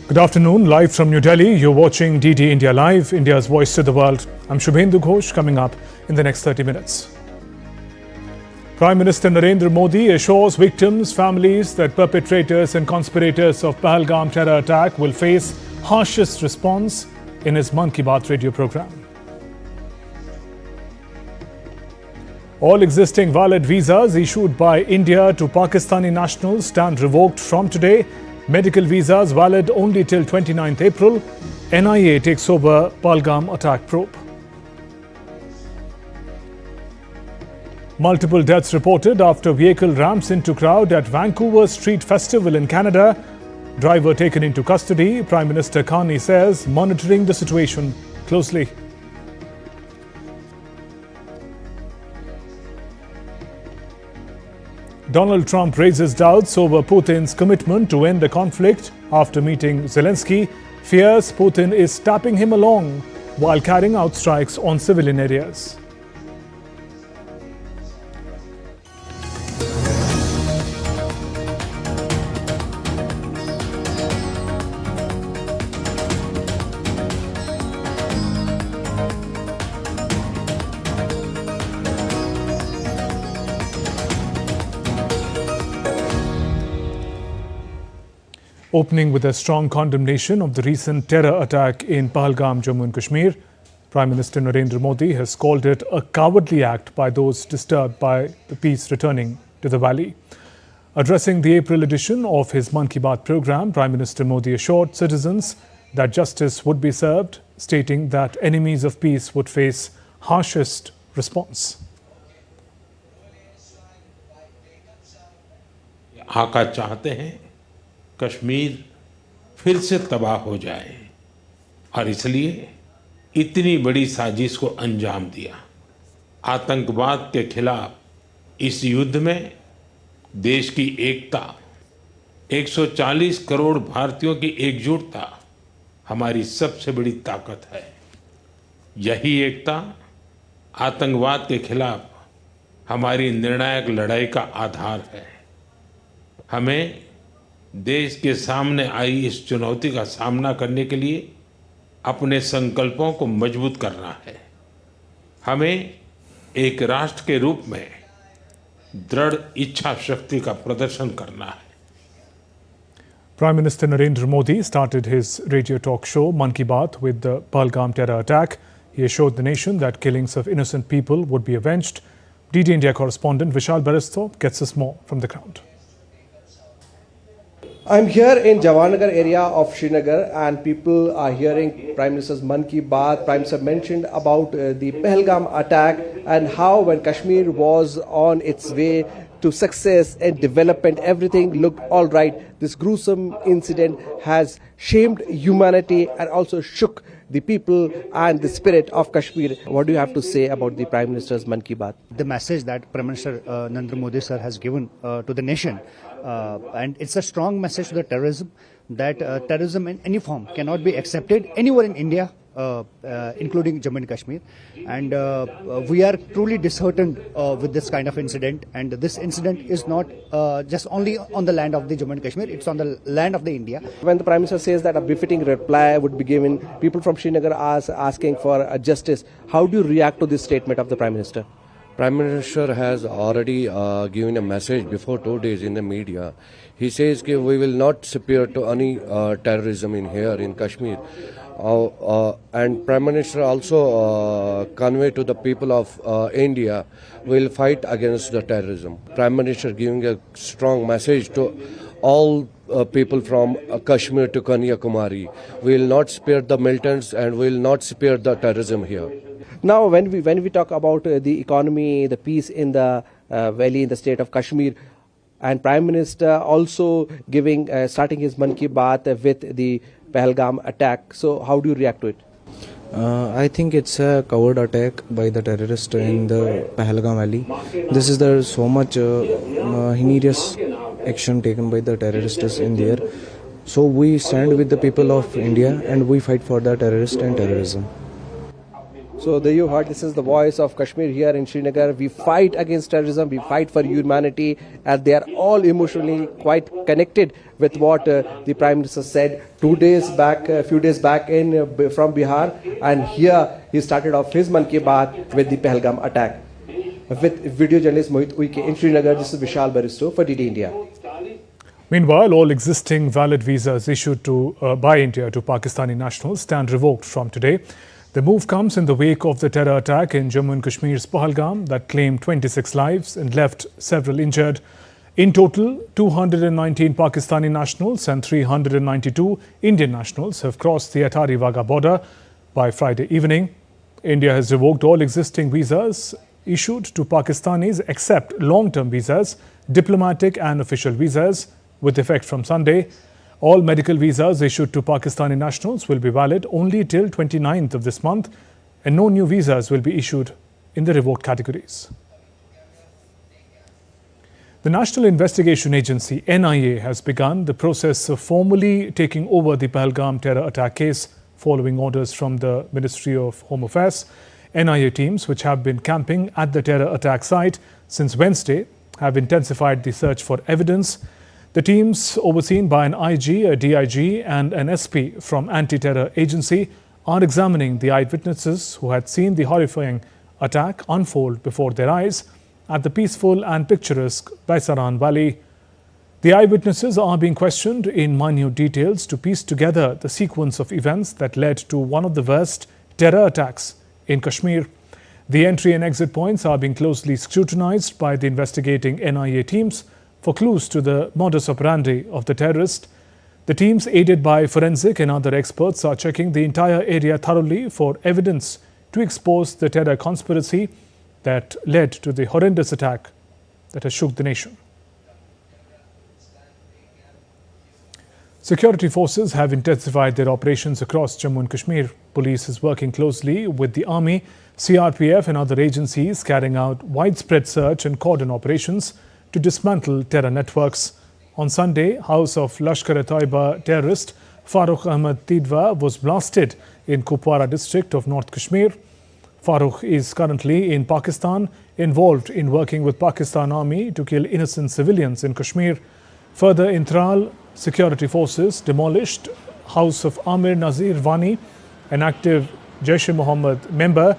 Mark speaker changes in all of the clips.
Speaker 1: Good afternoon, live from New Delhi. You're watching DD India Live, India's voice to the world. I'm Shubhendu Ghosh, coming up in the next 30 minutes. Prime Minister Narendra Modi assures victims' families that perpetrators and conspirators of Pahalgam terror attack will face harshest response in his Mann Ki Baat radio program. All existing valid visas issued by India to Pakistani nationals stand revoked from today. Medical visas valid only till 29th April. NIA takes over Pahalgam attack probe. Multiple deaths reported after vehicle ramps into crowd at Vancouver Street Festival in Canada. Driver taken into custody. Prime Minister Carney says monitoring the situation closely. Donald Trump raises doubts over Putin's commitment to end the conflict after meeting Zelensky. Fears Putin is tapping him along while carrying out strikes on civilian areas. Opening with a strong condemnation of the recent terror attack in Pahalgam, Jammu and Kashmir, Prime Minister Narendra Modi has called it a cowardly act by those disturbed by the peace returning to the valley. Addressing the April edition of his Mann Ki Baat program, Prime Minister Modi assured citizens that justice would be served, stating that enemies of peace would face harshest response.
Speaker 2: आका चाहते हैं कश्मीर फिर से तबाह हो जाए और इसलिए इतनी बड़ी साजिश को अंजाम दिया। आतंकवाद के खिलाफ इस युद्ध में देश की एकता, 140 करोड़ भारतीयों की एकजुटता हमारी सबसे बड़ी ताकत है। यही एकता आतंकवाद के खिलाफ हमारी निर्णायक लड़ाई का आधार है। हमें देश के सामने आई इस चुनौती का सामना करने के लिए अपने संकल्पों को मजबूत करना है। हमें एक राष्ट्र के रूप में दृढ़ इच्छा शक्ति का प्रदर्शन करना है।
Speaker 1: Prime Minister Narendra Modi started his radio talk show Mann Ki Baat with the Pahalgam terror attack. He assured the nation that killings of innocent people would be avenged. DD India correspondent Vishal Baristo gets us more from the ground.
Speaker 3: I'm here in Jawannagar area of Srinagar and people are hearing Prime Minister's Mann Ki Baat. Prime Minister mentioned about the Pahalgam attack and how when Kashmir was on its way to success and development, everything looked all right. This gruesome incident has shamed humanity and also shook the people and the spirit of Kashmir. What do you have to say about the Prime Minister's Mann Ki Baat?
Speaker 4: The message that Prime Minister Narendra Modi sir has given to the nation, and it's a strong message to the terrorism, that terrorism in any form cannot be accepted anywhere in India, including Jammu and Kashmir. And we are truly disheartened with this kind of incident. And this incident is not just only on the land of the Jammu and Kashmir, it's on the land of the India.
Speaker 3: When the Prime Minister says that a befitting reply would be given, people from Srinagar are asking for justice. How do you react to this statement of the Prime Minister?
Speaker 5: Prime Minister has already given a message before 2 days in the media. He says that we will not spare to any terrorism in here in Kashmir. And Prime Minister also conveyed to the people of India, will fight against the terrorism. Prime Minister giving a strong message to all people from Kashmir to Kanyakumari. We will not spare the militants and we will not spare the terrorism here.
Speaker 3: Now, when we talk about the economy, the peace in the valley, in the state of Kashmir, and Prime Minister also giving starting his Mann Ki Baat with the Pahalgam attack. So, how do you react to it?
Speaker 6: I think it's a coward attack by the terrorists in the Pahalgam Valley. This is so much heinous action taken by the terrorists in there. So we stand with the people of India and we fight for the terrorists and terrorism.
Speaker 3: So there you heard, this is the voice of Kashmir here in Srinagar. We fight against terrorism, we fight for humanity, and they are all emotionally quite connected with what the Prime Minister said 2 days back, a few days back from Bihar, and here he started off his Mann Ki Baat with the Pahalgam attack. With video journalist Mohit Uike in Srinagar, this is Vishal Baristo for DD India.
Speaker 1: Meanwhile, all existing valid visas issued by India to Pakistani nationals stand revoked from today. The move comes in the wake of the terror attack in Jammu and Kashmir's Pahalgam that claimed 26 lives and left several injured. In total, 219 Pakistani nationals and 392 Indian nationals have crossed the Atari-Wagah border by Friday evening. India has revoked all existing visas issued to Pakistanis except long-term visas, diplomatic and official visas, with effect from Sunday. All medical visas issued to Pakistani nationals will be valid only till 29th of this month, and no new visas will be issued in the revoked categories. The National Investigation Agency, NIA, has begun the process of formally taking over the Pahalgam terror attack case following orders from the Ministry of Home Affairs. NIA teams, which have been camping at the terror attack site since Wednesday, have intensified the search for evidence. The teams, overseen by an IG, a DIG and an SP from Anti-Terror Agency, are examining the eyewitnesses who had seen the horrifying attack unfold before their eyes at the peaceful and picturesque Prasar Valley. The eyewitnesses are being questioned in minute details to piece together the sequence of events that led to one of the worst terror attacks in Kashmir. The entry and exit points are being closely scrutinized by the investigating NIA teams for clues to the modus operandi of the terrorist. The teams, aided by forensic and other experts, are checking the entire area thoroughly for evidence to expose the terror conspiracy that led to the horrendous attack that has shook the nation. Security forces have intensified their operations across Jammu and Kashmir. Police is working closely with the Army, CRPF and other agencies carrying out widespread search and cordon operations to dismantle terror networks. On Sunday, house of Lashkar-e-Taiba terrorist Farooq Ahmed Tidwa was blasted in Kupwara district of North Kashmir. Farooq is currently in Pakistan, involved in working with Pakistan Army to kill innocent civilians in Kashmir. Further, in Tral, security forces demolished house of Amir Nazir Wani, an active Jaish-e-Mohammed member.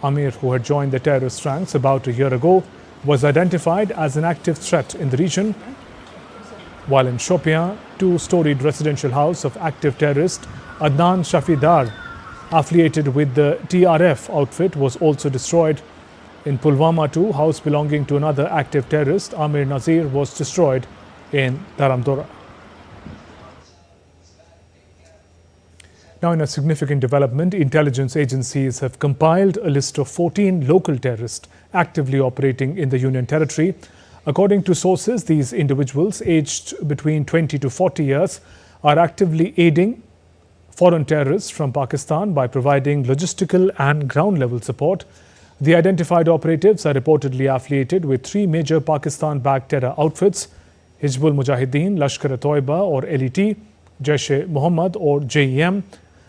Speaker 1: Amir, who had joined the terrorist ranks about a year ago, was identified as an active threat in the region. While in Shopian, two-storied residential house of active terrorist Adnan Shafidar, affiliated with the TRF outfit, was also destroyed. In Pulwama too, house belonging to another active terrorist, Amir Nazir, was destroyed in Dharamdora. Now, in a significant development, intelligence agencies have compiled a list of 14 local terrorists actively operating in the Union Territory. According to sources, these individuals aged between 20 to 40 years are actively aiding foreign terrorists from Pakistan by providing logistical and ground-level support. The identified operatives are reportedly affiliated with three major Pakistan-backed terror outfits: Hizbul Mujahideen, Lashkar-e-Taiba or LET, Jaish-e-Mohammed or JEM.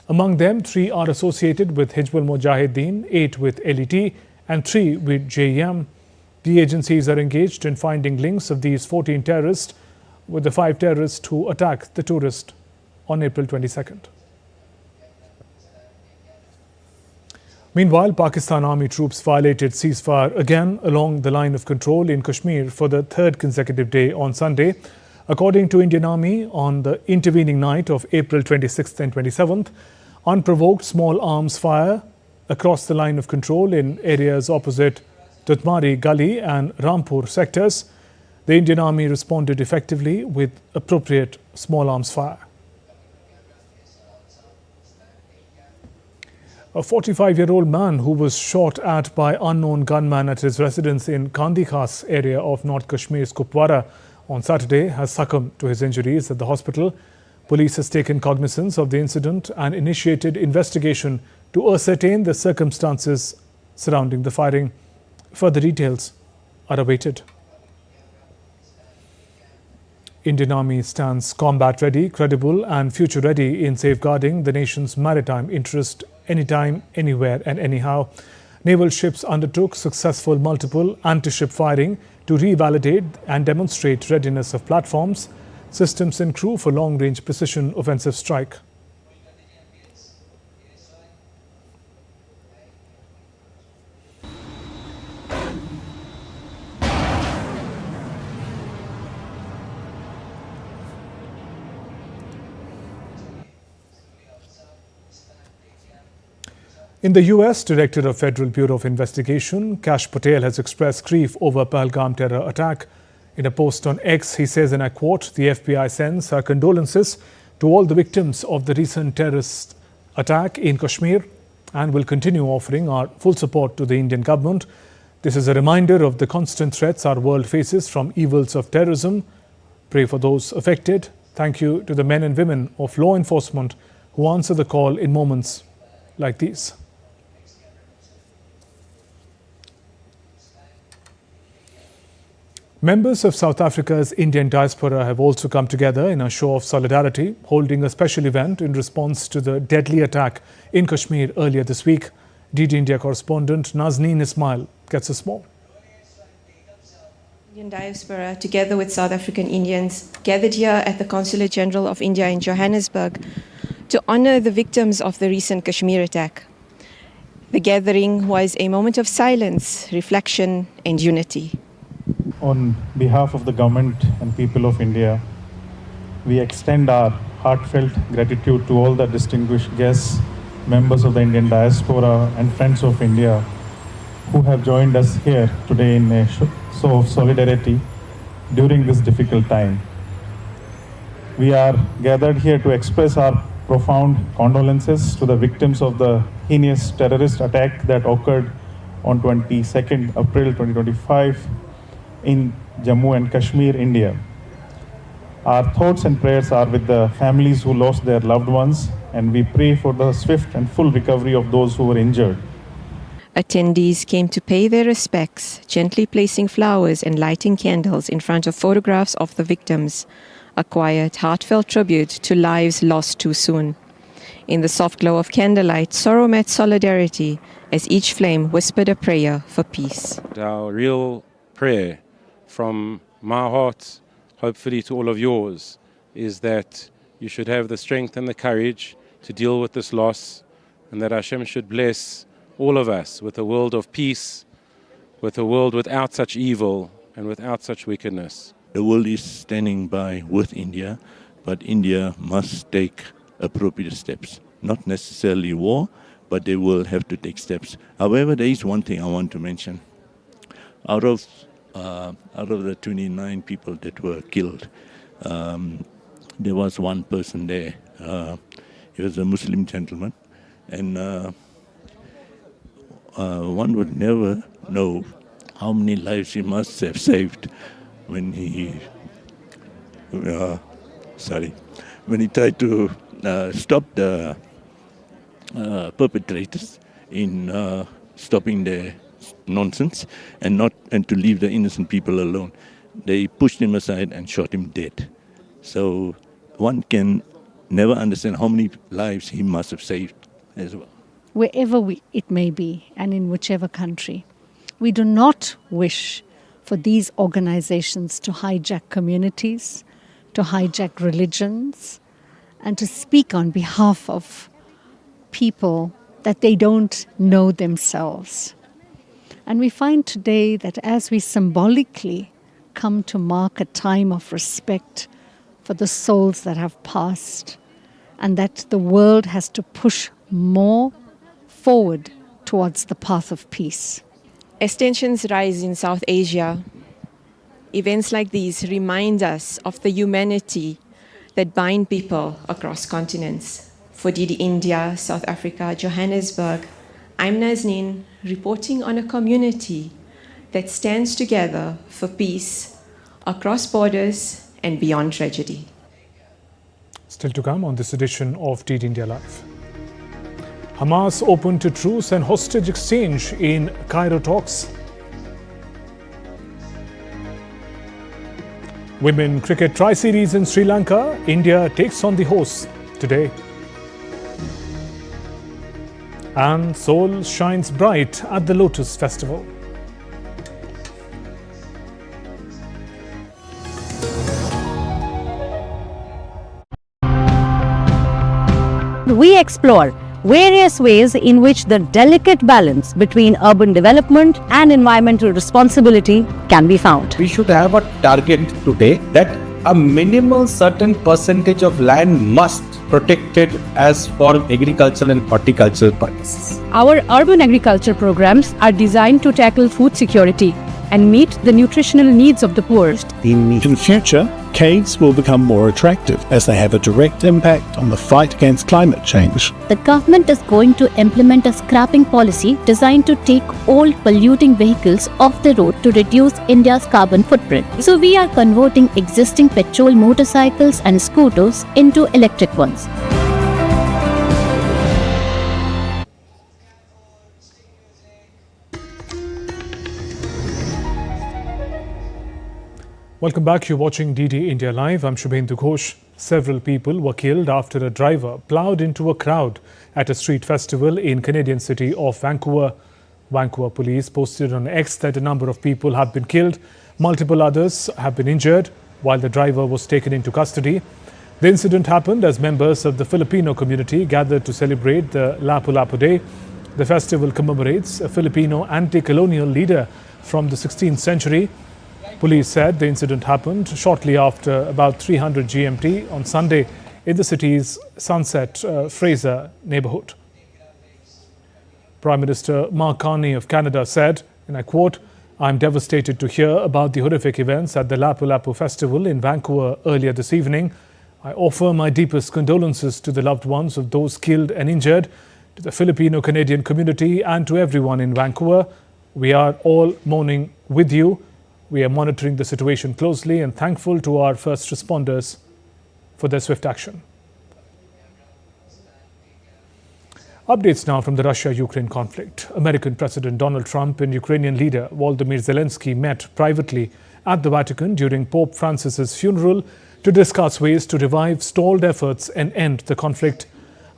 Speaker 1: Among them, 3 are associated with Hizbul Mujahideen, 8 with LET and 3 with JEM. The agencies are engaged in finding links of these 14 terrorists with the 5 terrorists who attacked the tourist on April 22nd. Meanwhile, Pakistan Army troops violated ceasefire again along the line of control in Kashmir for the third consecutive day on Sunday. According to Indian Army, on the intervening night of April 26th and 27th, unprovoked small arms fire across the line of control in areas opposite Tutmari Gully and Rampur sectors. The Indian Army responded effectively with appropriate small arms fire. A 45-year-old man who was shot at by unknown gunman at his residence in Kandi Khas area of North Kashmir's Kupwara on Saturday has succumbed to his injuries at the hospital. Police has taken cognizance of the incident and initiated investigation to ascertain the circumstances surrounding the firing. Further details are awaited. Indian Army stands combat ready, credible and future ready in safeguarding the nation's maritime interest anytime, anywhere and anyhow. Naval ships undertook successful multiple anti-ship firing to revalidate and demonstrate readiness of platforms, systems and crew for long-range precision offensive strike. In the US, Director of Federal Bureau of Investigation, Kash Patel, has expressed grief over Pahalgam terror attack. In a post on X, he says, and I quote, "The FBI sends our condolences to all the victims of the recent terrorist attack in Kashmir and will continue offering our full support to the Indian government. This is a reminder of the constant threats our world faces from evils of terrorism. Pray for those affected. Thank you to the men and women of law enforcement who answer the call in moments like these." Members of South Africa's Indian diaspora have also come together in a show of solidarity, holding a special event in response to the deadly attack in Kashmir earlier this week. DD India correspondent Nazneen Ismail gets us more.
Speaker 7: Indian diaspora, together with South African Indians, gathered here at the Consulate General of India in Johannesburg to honor the victims of the recent Kashmir attack. The gathering was a moment of silence, reflection, and unity.
Speaker 8: On behalf of the government and people of India, we extend our heartfelt gratitude to all the distinguished guests, members of the Indian diaspora and friends of India who have joined us here today in a show of solidarity during this difficult time. We are gathered here to express our profound condolences to the victims of the heinous terrorist attack that occurred on 22nd April 2025 in Jammu and Kashmir, India. Our thoughts and prayers are with the families who lost their loved ones, and we pray for the swift and full recovery of those who were injured.
Speaker 7: Attendees came to pay their respects, gently placing flowers and lighting candles in front of photographs of the victims, a quiet, heartfelt tribute to lives lost too soon. In the soft glow of candlelight, sorrow met solidarity as each flame whispered a prayer for peace.
Speaker 9: Our real prayer from my heart, hopefully to all of yours, is that you should have the strength and the courage to deal with this loss, and that Hashem should bless all of us with a world of peace, with a world without such evil and without such wickedness.
Speaker 10: The world is standing by with India, but India must take appropriate steps. Not necessarily war, but they will have to take steps. However, there is one thing I want to mention. Out of the 29 people that were killed, there was one person there. He was a Muslim gentleman, and one would never know how many lives he must have saved when he tried to stop the perpetrators in stopping their nonsense and to leave the innocent people alone. They pushed him aside and shot him dead. So one can never understand how many lives he must have saved as well.
Speaker 11: Wherever it may be and in whichever country, we do not wish for these organizations to hijack communities, to hijack religions, and to speak on behalf of people that they don't know themselves. And we find today that as we symbolically come to mark a time of respect for the souls that have passed, and that the world has to push more forward towards the path of peace.
Speaker 7: As tensions rise in South Asia, events like these remind us of the humanity that bind people across continents. For DD India, South Africa, Johannesburg, I'm Nazneen, reporting on a community that stands together for peace across borders and beyond tragedy.
Speaker 1: Still to come on this edition of DD India Live. Hamas open to truce and hostage exchange in Cairo talks. Women Cricket Tri-Series in Sri Lanka, India takes on the hosts today. And Seoul shines bright at the Lotus Festival.
Speaker 12: We explore various ways in which the delicate balance between urban development and environmental responsibility can be found.
Speaker 13: We should have a target today that a minimal certain percentage of land must protected as for agricultural and horticultural purposes.
Speaker 12: Our urban agriculture programs are designed to tackle food security and meet the nutritional needs of the poorest.
Speaker 14: In future, caves will become more attractive as they have a direct impact on the fight against climate change.
Speaker 15: The government is going to implement a scrapping policy designed to take all polluting vehicles off the road to reduce India's carbon footprint. So we are converting existing petrol motorcycles and scooters into electric ones.
Speaker 1: Welcome back. You're watching DD India Live. I'm Shubhendu Ghosh. Several people were killed after a driver ploughed into a crowd at a street festival in Canadian city of Vancouver. Vancouver police posted on X that a number of people have been killed. Multiple others have been injured while the driver was taken into custody. The incident happened as members of the Filipino community gathered to celebrate the Lapu-Lapu Day. The festival commemorates a Filipino anti-colonial leader from the 16th century. Police said the incident happened shortly after about 300 GMT on Sunday in the city's Sunset Fraser neighborhood. Prime Minister Mark Carney of Canada said, and I quote, "I'm devastated to hear about the horrific events at the Lapu-Lapu Festival in Vancouver earlier this evening. I offer my deepest condolences to the loved ones of those killed and injured, to the Filipino-Canadian community and to everyone in Vancouver. We are all mourning with you. We are monitoring the situation closely and thankful to our first responders for their swift action." Updates now from the Russia-Ukraine conflict. American President Donald Trump and Ukrainian leader Volodymyr Zelensky met privately at the Vatican during Pope Francis's funeral to discuss ways to revive stalled efforts and end the conflict.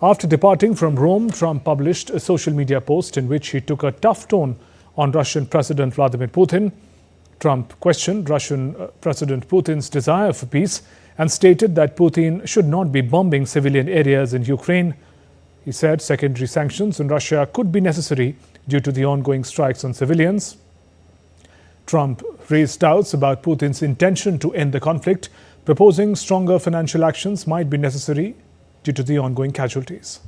Speaker 1: After departing from Rome, Trump published a social media post in which he took a tough tone on Russian President Vladimir Putin. Trump questioned Russian President Putin's desire for peace and stated that Putin should not be bombing civilian areas in Ukraine. He said secondary sanctions on Russia could be necessary due to the ongoing strikes on civilians. Trump raised doubts about Putin's intention to end the conflict, proposing stronger financial actions might be necessary due to the ongoing casualties.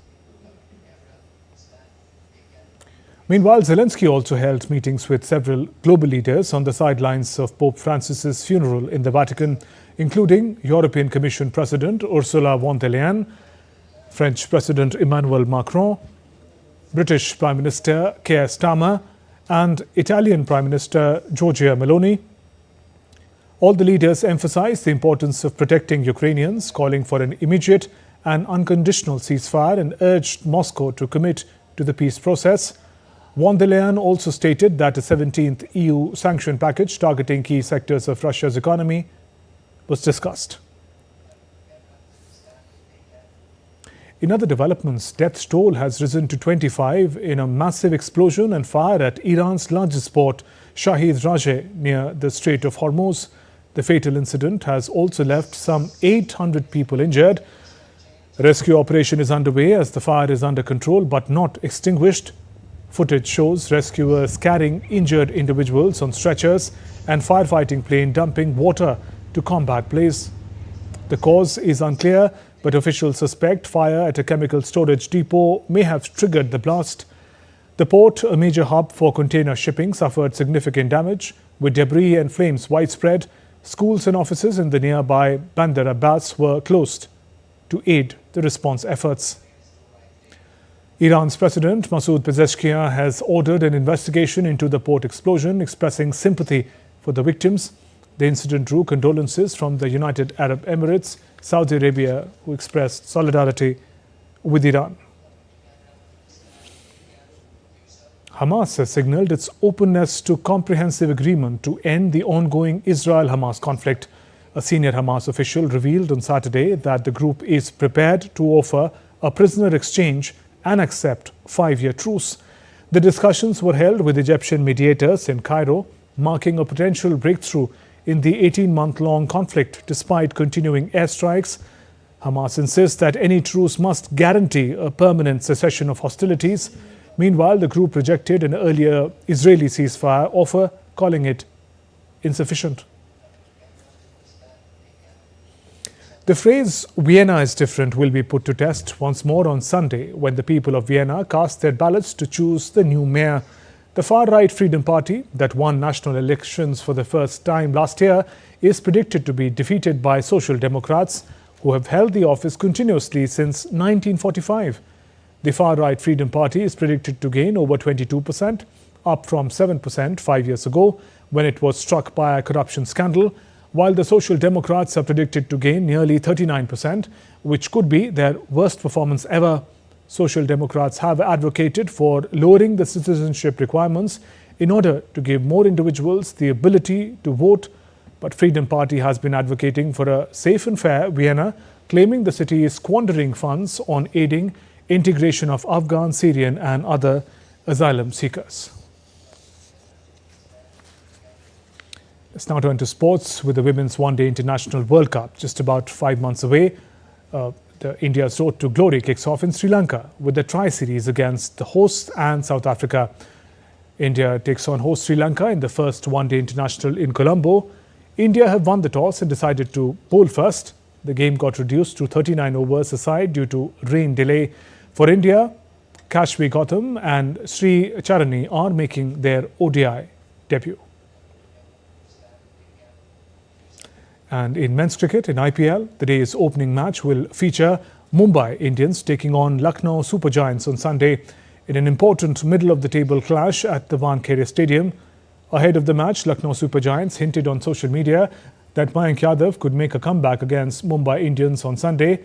Speaker 1: Meanwhile, Zelensky also held meetings with several global leaders on the sidelines of Pope Francis's funeral in the Vatican, including European Commission President Ursula von der Leyen, French President Emmanuel Macron, British Prime Minister Keir Starmer, and Italian Prime Minister Giorgia Meloni. All the leaders emphasized the importance of protecting Ukrainians, calling for an immediate and unconditional ceasefire, and urged Moscow to commit to the peace process. Von der Leyen also stated that a 17th EU sanction package targeting key sectors of Russia's economy was discussed. In other developments, death toll has risen to 25 in a massive explosion and fire at Iran's largest port, Shahid Rajeh, near the Strait of Hormuz. The fatal incident has also left some 800 people injured. A rescue operation is underway as the fire is under control but not extinguished. Footage shows rescuers carrying injured individuals on stretchers and firefighting plane dumping water to combat blaze. The cause is unclear, but officials suspect fire at a chemical storage depot may have triggered the blast. The port, a major hub for container shipping, suffered significant damage, with debris and flames widespread. Schools and offices in the nearby Bandar Abbas were closed to aid the response efforts. Iran's President Masoud Pezeshkian has ordered an investigation into the port explosion, expressing sympathy for the victims. The incident drew condolences from the United Arab Emirates, Saudi Arabia, who expressed solidarity with Iran. Hamas has signaled its openness to comprehensive agreement to end the ongoing Israel-Hamas conflict. A senior Hamas official revealed on Saturday that the group is prepared to offer a prisoner exchange and accept 5-year truce. The discussions were held with Egyptian mediators in Cairo, marking a potential breakthrough in the 18-month-long conflict despite continuing airstrikes. Hamas insists that any truce must guarantee a permanent cessation of hostilities. Meanwhile, the group rejected an earlier Israeli ceasefire offer, calling it insufficient. The phrase "Vienna is different" will be put to test once more on Sunday when the people of Vienna cast their ballots to choose the new mayor. The far-right Freedom Party, that won national elections for the first time last year, is predicted to be defeated by Social Democrats, who have held the office continuously since 1945. The far-right Freedom Party is predicted to gain over 22%, up from 7% 5 years ago, when it was struck by a corruption scandal, while the Social Democrats are predicted to gain nearly 39%, which could be their worst performance ever. Social Democrats have advocated for lowering the citizenship requirements in order to give more individuals the ability to vote, but Freedom Party has been advocating for a safe and fair Vienna, claiming the city is squandering funds on aiding integration of Afghan, Syrian and other asylum seekers. Let's now turn to sports with the Women's One-Day International World Cup just about 5 months away. India's road to glory kicks off in Sri Lanka with the tri-series against the hosts and South Africa. India takes on host Sri Lanka in the first one-day international in Colombo. India have won the toss and decided to bowl first. The game got reduced to 39 overs aside due to rain delay. For India, Kashvi Gautam and Sri Charani are making their ODI debut. And in men's cricket, in IPL, the day's opening match will feature Mumbai Indians taking on Lucknow Super Giants on Sunday in an important middle-of-the-table clash at the Wankhede Stadium. Ahead of the match, Lucknow Super Giants hinted on social media that Mayank Yadav could make a comeback against Mumbai Indians on Sunday.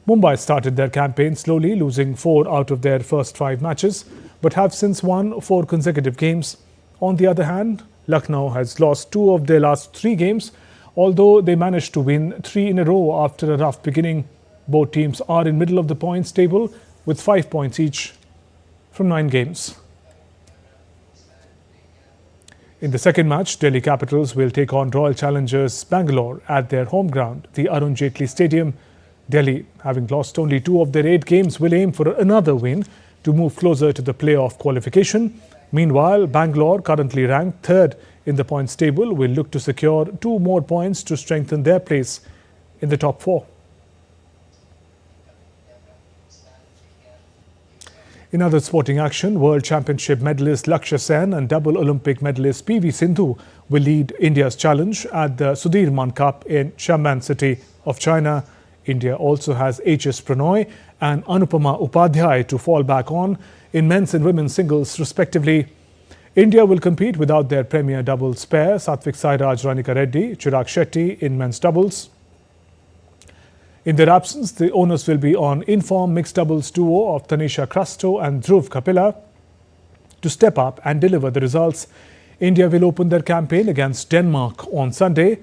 Speaker 1: Mumbai started their campaign slowly, losing 4 out of their first 5 matches, but have since won 4 consecutive games. On the other hand, Lucknow has lost 2 of their last 3 games, although they managed to win 3 in a row after a rough beginning. Both teams are in middle of the points table with 5 points each from 9 games. In the second match, Delhi Capitals will take on Royal Challengers Bangalore at their home ground, the Arun Jaitley Stadium. Delhi, having lost only 2 of their 8 games, will aim for another win to move closer to the playoff qualification. Meanwhile, Bangalore, currently ranked 3rd in the points table, will look to secure 2 more points to strengthen their place in the top 4. In other sporting action, World Championship medalist Lakshya Sen and double Olympic medalist PV Sindhu will lead India's challenge at the Sudhir Man Cup in Xiamen City of China. India also has HS Pranoy and Anupama Upadhyay to fall back on in men's and women's singles respectively. India will compete without their premier doubles pair, Satvik Sairaj Ranika Reddy, Chirag Shetty in men's doubles. In their absence, the onus will be on in-form mixed doubles duo of Tanisha Crasto and Dhruv Kapila to step up and deliver the results. India will open their campaign against Denmark on Sunday.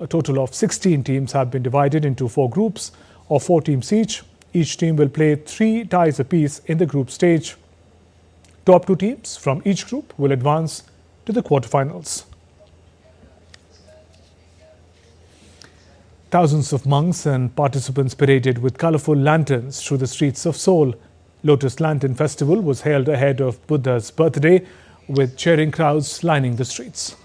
Speaker 1: A total of 16 teams have been divided into 4 groups of 4 teams each. Each team will play 3 ties apiece in the group stage. Top 2 teams from each group will advance to the quarterfinals. Thousands of monks and participants paraded with colourful lanterns through the streets of Seoul. Lotus Lantern Festival was held ahead of Buddha's birthday, with cheering crowds lining the streets.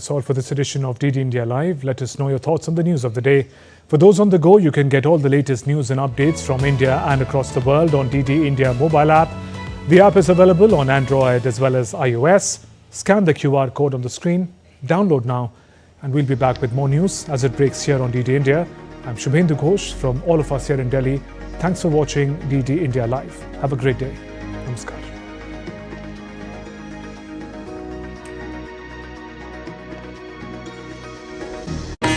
Speaker 1: That's all for this edition of DD India Live. Let us know your thoughts on the news of the day. For those on the go, you can get all the latest news and updates from India and across the world on DD India mobile app. The app is available on Android as well as iOS. Scan the QR code on the screen, download now, and we'll be back with more news as it breaks here on DD India. I'm Shubhendu Ghosh from all of us here in Delhi. Thanks for watching DD India Live. Have a great day. Namaskar.